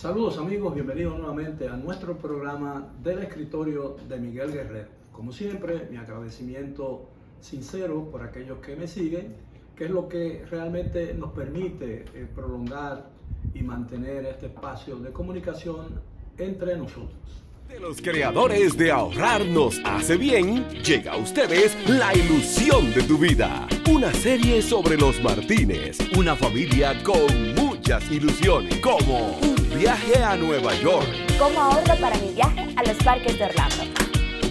Saludos amigos, bienvenidos nuevamente a nuestro programa del escritorio de Miguel Guerrero. Como siempre, mi agradecimiento sincero por aquellos que me siguen, que es lo que realmente nos permite prolongar y mantener este espacio de comunicación entre nosotros. De los creadores de Ahorrar nos hace bien, llega a ustedes La ilusión de tu vida. Una serie sobre los Martínez, una familia con muchas ilusiones, como un viaje a Nueva York. ¿Cómo ahorro para mi viaje a los parques de Orlando?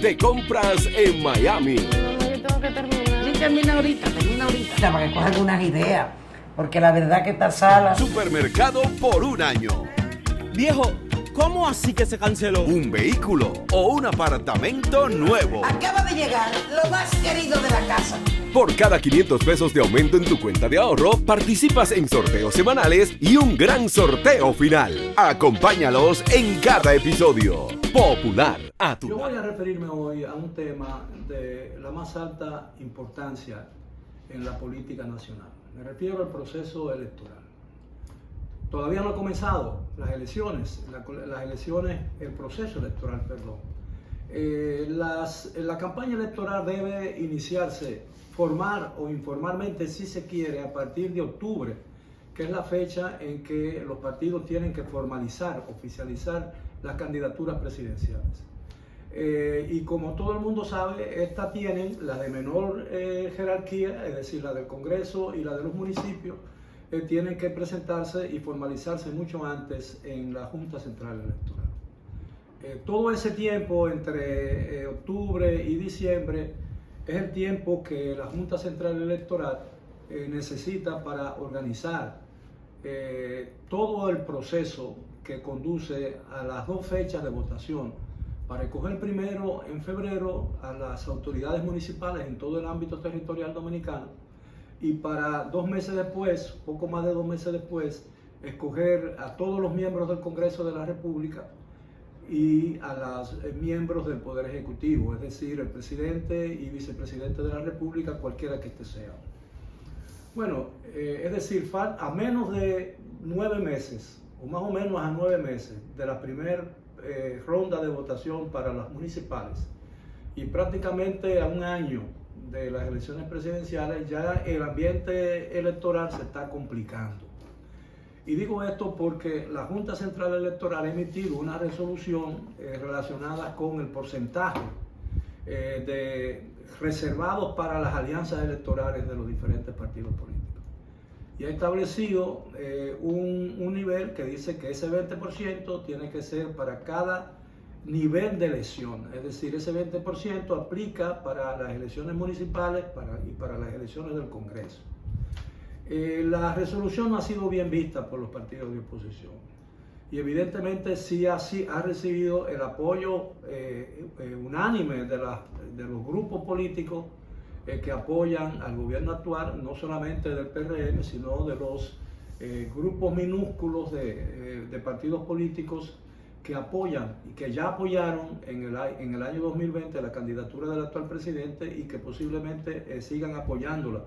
De compras en Miami. No, yo tengo que terminar. Sí, termina ahorita. Para que coja algunas ideas. Porque la verdad que esta sala... Supermercado por un año. Viejo, ¿cómo así que se canceló? Un vehículo o un apartamento nuevo. Acaba de llegar lo más querido de la casa. Por cada 500 pesos de aumento en tu cuenta de ahorro, participas en sorteos semanales y un gran sorteo final. Acompáñalos en cada episodio. Popular a tu Yo voy a lado. referirme hoy a un tema de la más alta importancia en la política nacional. Me refiero al proceso electoral. Todavía no ha comenzado las elecciones, el proceso electoral, perdón. La campaña electoral debe iniciarse formal o informalmente, si se quiere, a partir de octubre, que es la fecha en que los partidos tienen que formalizar, oficializar las candidaturas presidenciales. Y como todo el mundo sabe, estas tienen la de menor jerarquía, es decir, la del Congreso y la de los municipios, tienen que presentarse y formalizarse mucho antes en la Junta Central Electoral. Todo ese tiempo entre octubre y diciembre es el tiempo que la Junta Central Electoral necesita para organizar todo el proceso que conduce a las dos fechas de votación, para escoger primero en febrero a las autoridades municipales en todo el ámbito territorial dominicano y para 2 meses después, poco más de 2 meses después, escoger a todos los miembros del Congreso de la República y a los miembros del Poder Ejecutivo, es decir, el presidente y vicepresidente de la República, cualquiera que éste sea. Bueno, es decir, a menos de 9 meses, o más o menos a 9 meses de la primera ronda de votación para las municipales, y prácticamente a 1 año de las elecciones presidenciales, ya el ambiente electoral se está complicando. Y digo esto porque la Junta Central Electoral ha emitido una resolución relacionada con el porcentaje reservados para las alianzas electorales de los diferentes partidos políticos. Y ha establecido un nivel que dice que ese 20% tiene que ser para cada nivel de elección. Es decir, ese 20% aplica para las elecciones municipales y para las elecciones del Congreso. La resolución no ha sido bien vista por los partidos de oposición y evidentemente sí ha recibido el apoyo unánime de los grupos políticos que apoyan al gobierno actual, no solamente del PRM, sino de los grupos minúsculos de partidos políticos que apoyan y que ya apoyaron en el año 2020 la candidatura del actual presidente y que posiblemente sigan apoyándola.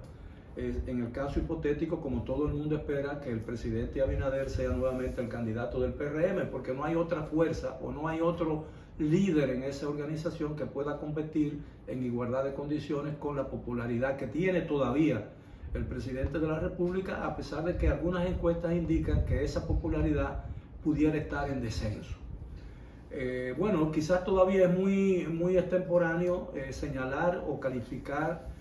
En el caso hipotético, como todo el mundo espera, que el presidente Abinader sea nuevamente el candidato del PRM, porque no hay otra fuerza o no hay otro líder en esa organización que pueda competir en igualdad de condiciones con la popularidad que tiene todavía el presidente de la República, a pesar de que algunas encuestas indican que esa popularidad pudiera estar en descenso. Bueno, quizás todavía es muy extemporáneo señalar o calificar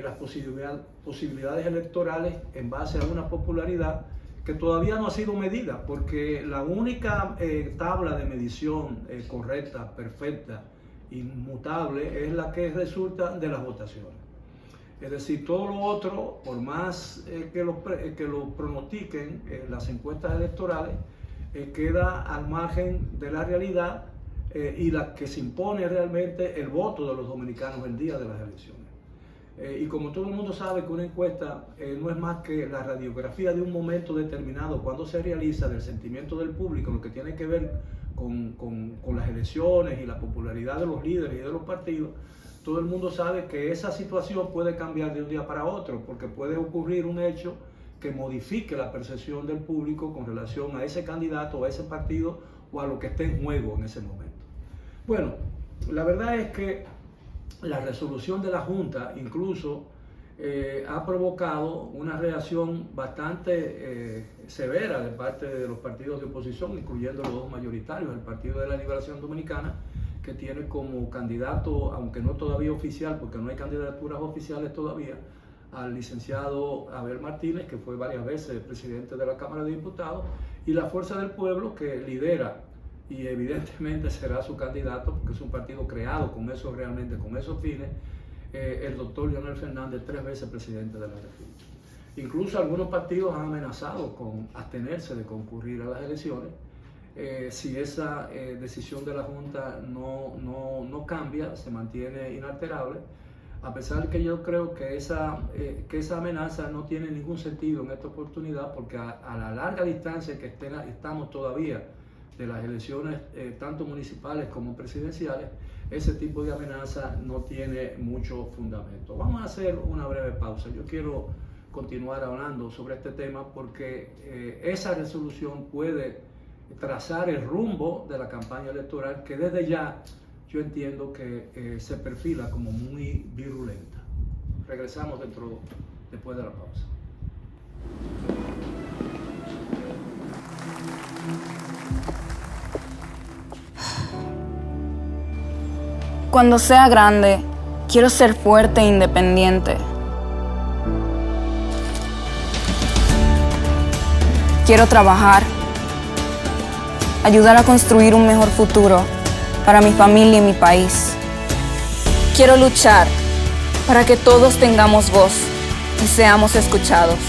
las posibilidades electorales en base a una popularidad que todavía no ha sido medida, porque la única tabla de medición correcta, perfecta, inmutable, es la que resulta de las votaciones. Es decir, todo lo otro, por más que lo pronostiquen las encuestas electorales, queda al margen de la realidad y la que se impone realmente el voto de los dominicanos el día de las elecciones. Y como todo el mundo sabe que una encuesta no es más que la radiografía de un momento determinado cuando se realiza del sentimiento del público, lo que tiene que ver con las elecciones y la popularidad de los líderes y de los partidos, todo el mundo sabe que esa situación puede cambiar de un día para otro, porque puede ocurrir un hecho que modifique la percepción del público con relación a ese candidato o a ese partido o a lo que esté en juego en ese momento. Bueno, la verdad es que la resolución de la Junta incluso ha provocado una reacción bastante severa de parte de los partidos de oposición, incluyendo los dos mayoritarios, el Partido de la Liberación Dominicana, que tiene como candidato, aunque no todavía oficial, porque no hay candidaturas oficiales todavía, al licenciado Abel Martínez, que fue varias veces presidente de la Cámara de Diputados, y la Fuerza del Pueblo, que lidera y evidentemente será su candidato, porque es un partido creado con eso realmente, con esos fines, el doctor Leonel Fernández, 3 veces presidente de la República. Incluso algunos partidos han amenazado con abstenerse de concurrir a las elecciones si esa decisión de la Junta no cambia, se mantiene inalterable, a pesar de que yo creo que esa amenaza no tiene ningún sentido en esta oportunidad, porque a la larga distancia que estamos todavía de las elecciones tanto municipales como presidenciales, ese tipo de amenaza no tiene mucho fundamento. Vamos a hacer una breve pausa. Yo quiero continuar hablando sobre este tema porque esa resolución puede trazar el rumbo de la campaña electoral, que desde ya yo entiendo que se perfila como muy virulenta. Regresamos después de la pausa. Cuando sea grande, quiero ser fuerte e independiente. Quiero trabajar, ayudar a construir un mejor futuro para mi familia y mi país. Quiero luchar para que todos tengamos voz y seamos escuchados.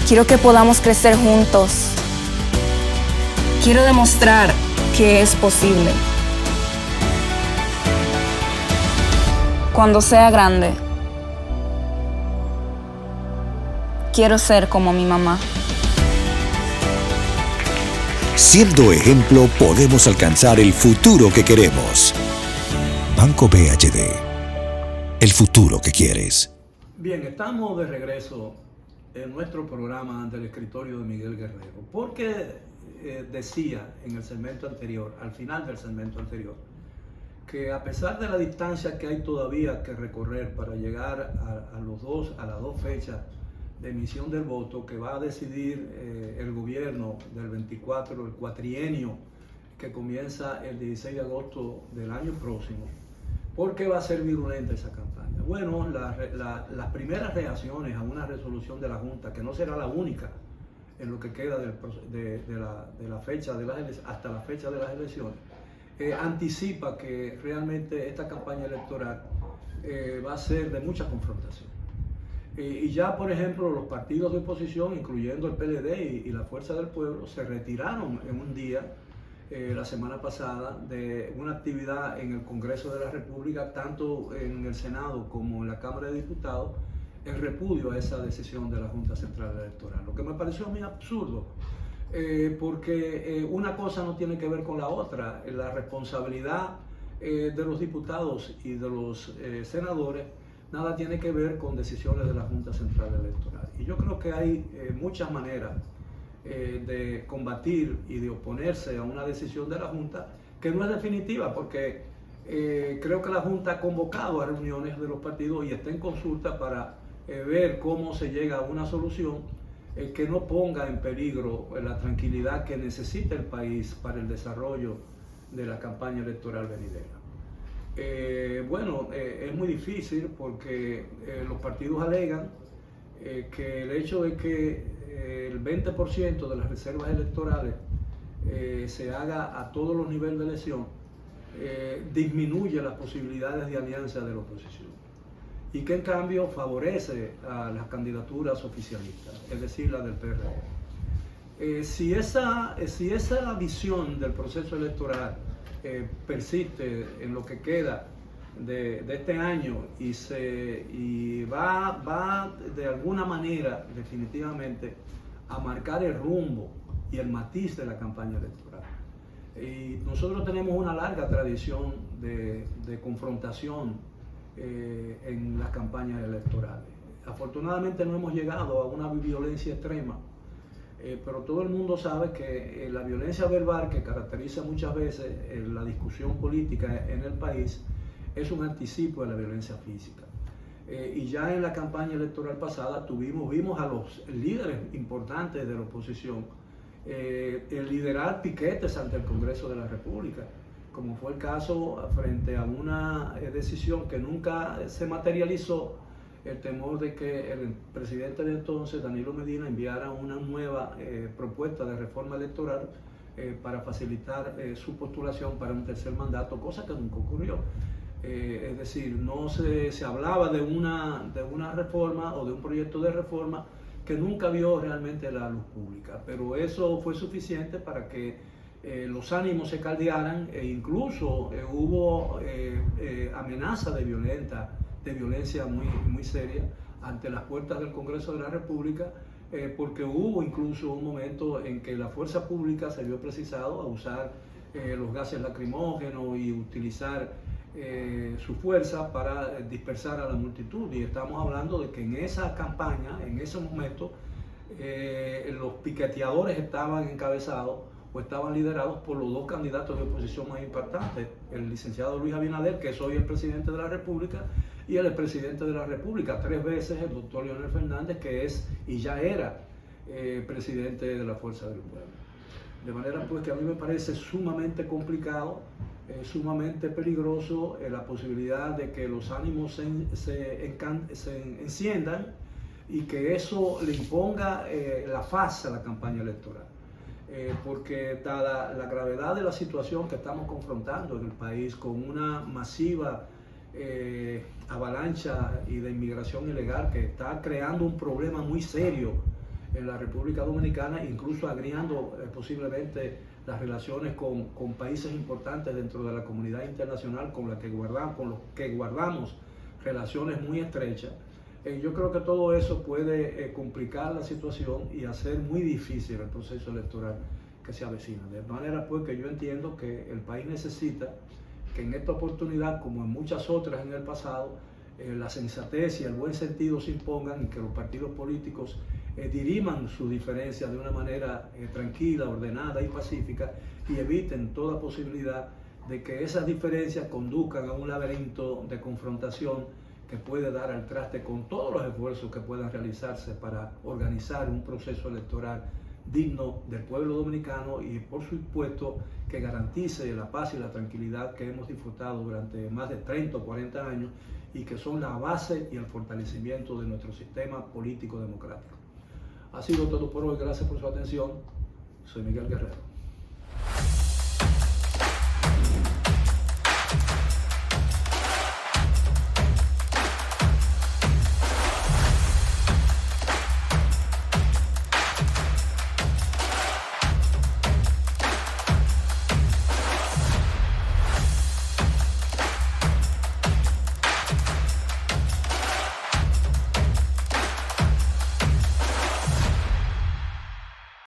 Quiero que podamos crecer juntos. Quiero demostrar que es posible. Cuando sea grande, quiero ser como mi mamá. Siendo ejemplo, podemos alcanzar el futuro que queremos. Banco BHD, el futuro que quieres. Bien, estamos de regreso en nuestro programa del escritorio de Miguel Guerrero, porque decía en el segmento anterior, al final del segmento anterior, que a pesar de la distancia que hay todavía que recorrer para llegar a las dos fechas de emisión del voto que va a decidir el gobierno del 24, el cuatrienio que comienza el 16 de agosto del año próximo, ¿por qué va a ser virulenta esa campaña? Bueno, las primeras reacciones a una resolución de la Junta, que no será la única en lo que queda de la fecha de las hasta la fecha de las elecciones, anticipa que realmente esta campaña electoral va a ser de mucha confrontación. Y ya, por ejemplo, los partidos de oposición, incluyendo el PLD y la Fuerza del Pueblo, se retiraron en un día, la semana pasada, de una actividad en el Congreso de la República, tanto en el Senado como en la Cámara de Diputados, en repudio a esa decisión de la Junta Central Electoral. Lo que me pareció a mí absurdo, porque una cosa no tiene que ver con la otra. La responsabilidad de los diputados y de los senadores nada tiene que ver con decisiones de la Junta Central Electoral. Y yo creo que hay muchas maneras de combatir y de oponerse a una decisión de la Junta que no es definitiva, porque creo que la Junta ha convocado a reuniones de los partidos y está en consulta para ver cómo se llega a una solución que no ponga en peligro la tranquilidad que necesita el país para el desarrollo de la campaña electoral venidera. Es muy difícil porque los partidos alegan que el hecho de que el 20% de las reservas electorales se haga a todos los niveles de elección disminuye las posibilidades de alianza de la oposición, y que en cambio favorece a las candidaturas oficialistas, es decir, la del PRD. Si esa visión del proceso electoral persiste en lo que queda de este año y va de alguna manera definitivamente a marcar el rumbo y el matiz de la campaña electoral. Y nosotros tenemos una larga tradición de confrontación en las campañas electorales. Afortunadamente no hemos llegado a una violencia extrema, pero todo el mundo sabe que la violencia verbal que caracteriza muchas veces la discusión política en el país es un anticipo de la violencia física. Y ya en la campaña electoral pasada vimos a los líderes importantes de la oposición liderar piquetes ante el Congreso de la República, como fue el caso frente a una decisión que nunca se materializó, el temor de que el presidente de entonces, Danilo Medina, enviara una nueva propuesta de reforma electoral para facilitar su postulación para un tercer mandato, cosa que nunca ocurrió. Es decir, no se hablaba de una reforma o de un proyecto de reforma que nunca vio realmente la luz pública, pero eso fue suficiente para que los ánimos se caldearan e incluso hubo amenaza de violencia muy seria ante las puertas del Congreso de la República, porque hubo incluso un momento en que la fuerza pública se vio precisado a usar los gases lacrimógenos y utilizar su fuerza para dispersar a la multitud. Y estamos hablando de que en esa campaña, en ese momento, los piqueteadores estaban encabezados o estaban liderados por los dos candidatos de oposición más importantes, el licenciado Luis Abinader, que es hoy el presidente de la República, y el expresidente de la República, 3 veces el doctor Leonel Fernández, que es y ya era presidente de la Fuerza del Pueblo. De manera pues que a mí me parece sumamente complicado, sumamente peligroso la posibilidad de que los ánimos se enciendan y que eso le imponga la faz a la campaña electoral. Porque dada la gravedad de la situación que estamos confrontando en el país, con una masiva avalancha y de inmigración ilegal que está creando un problema muy serio en la República Dominicana, incluso agriando posiblemente las relaciones con países importantes dentro de la comunidad internacional con los que guardamos relaciones muy estrechas. Yo creo que todo eso puede complicar la situación y hacer muy difícil el proceso electoral que se avecina. De manera pues que yo entiendo que el país necesita que en esta oportunidad, como en muchas otras en el pasado, la sensatez y el buen sentido se impongan y que los partidos políticos diriman sus diferencias de una manera tranquila, ordenada y pacífica, y eviten toda posibilidad de que esas diferencias conduzcan a un laberinto de confrontación que puede dar al traste con todos los esfuerzos que puedan realizarse para organizar un proceso electoral digno del pueblo dominicano y, por supuesto, que garantice la paz y la tranquilidad que hemos disfrutado durante más de 30 o 40 años y que son la base y el fortalecimiento de nuestro sistema político democrático. Ha sido todo por hoy. Gracias por su atención. Soy Miguel Guerrero.